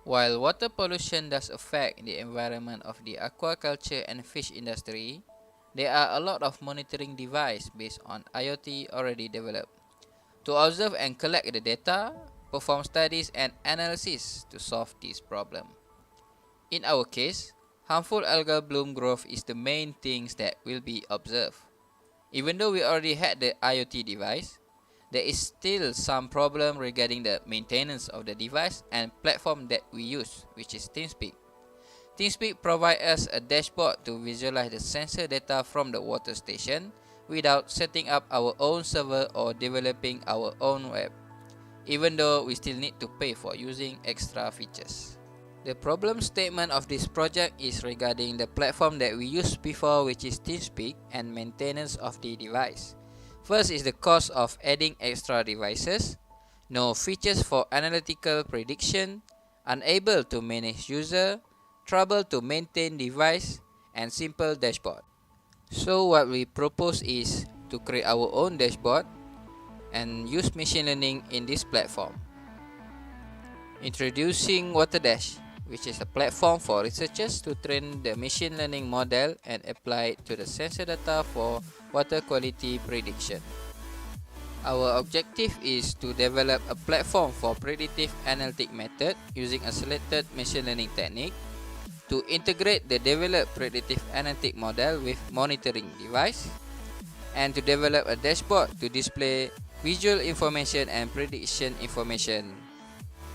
While water pollution does affect the environment of the aquaculture and fish industry, there are a lot of monitoring devices based on IoT already developed to observe and collect the data, perform studies and analysis to solve this problem. In our case, harmful algal bloom growth is the main things that will be observed. Even though we already had the IoT device, there is still some problem regarding the maintenance of the device and platform that we use, which is TeamSpeak. TeamSpeak provides us a dashboard to visualize the sensor data from the water station without setting up our own server or developing our own web, even though we still need to pay for using extra features. The problem statement of this project is regarding the platform that we used before, which is TeamSpeak, and maintenance of the device. First is the cost of adding extra devices, no features for analytical prediction, unable to manage user, trouble to maintain device, and simple dashboard. So what we propose is to create our own dashboard and use machine learning in this platform. Introducing WaterDash, which is a platform for researchers to train the machine learning model and apply it to the sensor data for water quality prediction. Our objective is to develop a platform for predictive analytic method using a selected machine learning technique to integrate the developed predictive analytic model with monitoring device, and to develop a dashboard to display visual information and prediction information.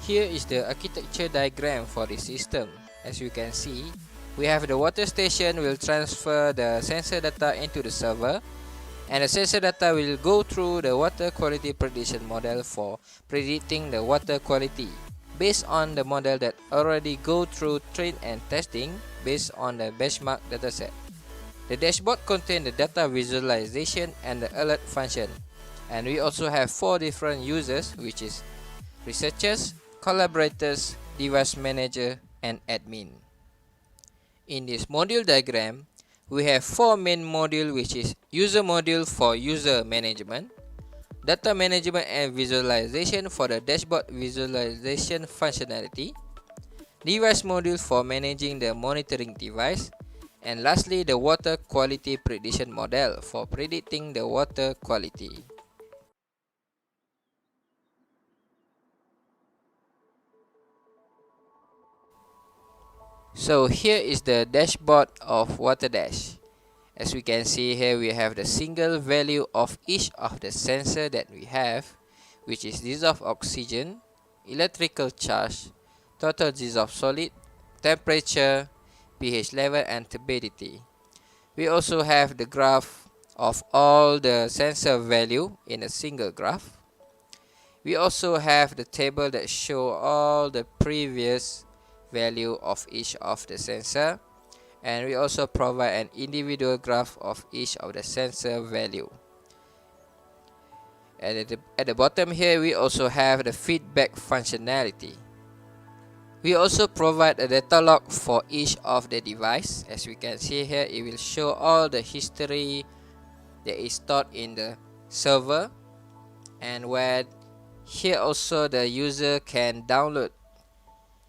Here is the architecture diagram for this system. As you can see, we have the water station will transfer the sensor data into the server, and the sensor data will go through the water quality prediction model for predicting the water quality based on the model that already go through train and testing based on the benchmark dataset. The dashboard contains the data visualization and the alert function, and we also have 4 different users, which is researchers, collaborators, device manager, and admin. In this module diagram, we have 4 main modules, which is user module for user management, data management and visualization for the dashboard visualization functionality, device module for managing the monitoring device, and lastly the water quality prediction model for predicting the water quality. So here is the dashboard of WaterDash. As we can see here, we have the single value of each of the sensor that we have, which is dissolved oxygen, electrical charge, total dissolved solid, temperature, pH level, and turbidity. We also have the graph of all the sensor value in a single graph. We also have the table that show all the previous value of each of the sensor, and we also provide an individual graph of each of the sensor value. And at the bottom here, we also have the feedback functionality. We also provide a data log for each of the device. As we can see here, it will show all the history that is stored in the server, and where here also the user can download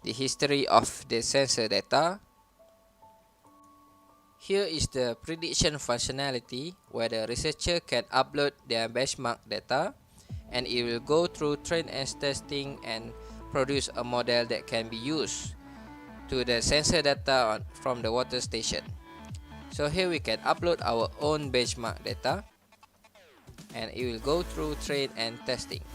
the history of the sensor data. Here is the prediction functionality, where the researcher can upload their benchmark data, and it will go through train and testing and produce a model that can be used to the sensor data from the water station. So here we can upload our own benchmark data, and it will go through train and testing.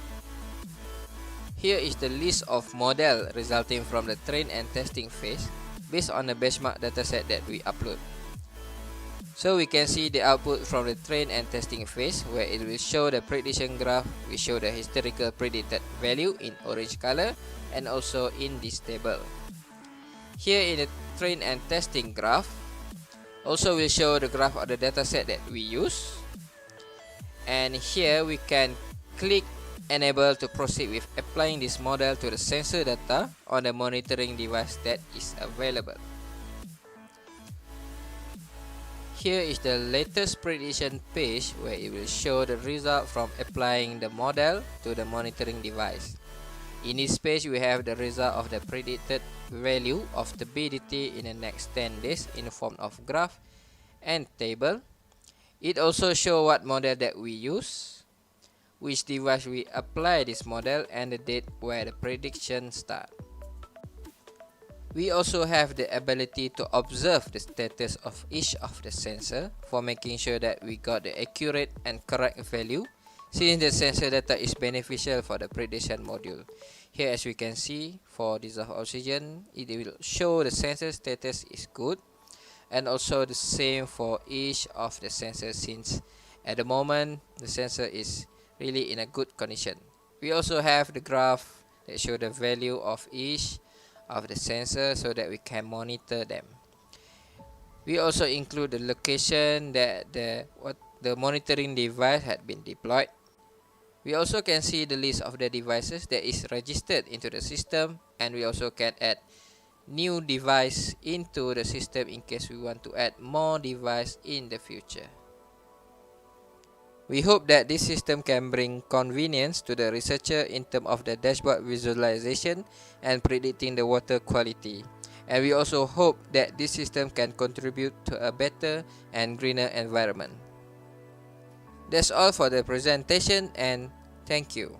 Here is the list of model resulting from the train and testing phase based on the benchmark dataset that we upload. So we can see the output from the train and testing phase, where it will show the prediction graph. We show the historical predicted value in orange color and also in this table. Here in the train and testing graph, also will show the graph of the dataset that we use. And here we can click enable to proceed with applying this model to the sensor data on the monitoring device that is available. Here is the latest prediction page, where it will show the result from applying the model to the monitoring device. In this page, we have the result of the predicted value of the BDT in the next 10 days in the form of graph and table. It also shows what model that we use, which device we apply this model, and the date where the prediction start. We also have the ability to observe the status of each of the sensor for making sure that we got the accurate and correct value, since the sensor data is beneficial for the prediction module. Here, as we can see, for dissolved oxygen, it will show the sensor status is good, and also the same for each of the sensors, since at the moment the sensor is really in a good condition. We also have the graph that show the value of each of the sensors so that we can monitor them. We also include the location that the monitoring device had been deployed. We also can see the list of the devices that is registered into the system, and we also can add new device into the system in case we want to add more device in the future. We hope that this system can bring convenience to the researcher in terms of the dashboard visualization and predicting the water quality. And we also hope that this system can contribute to a better and greener environment. That's all for the presentation, and thank you.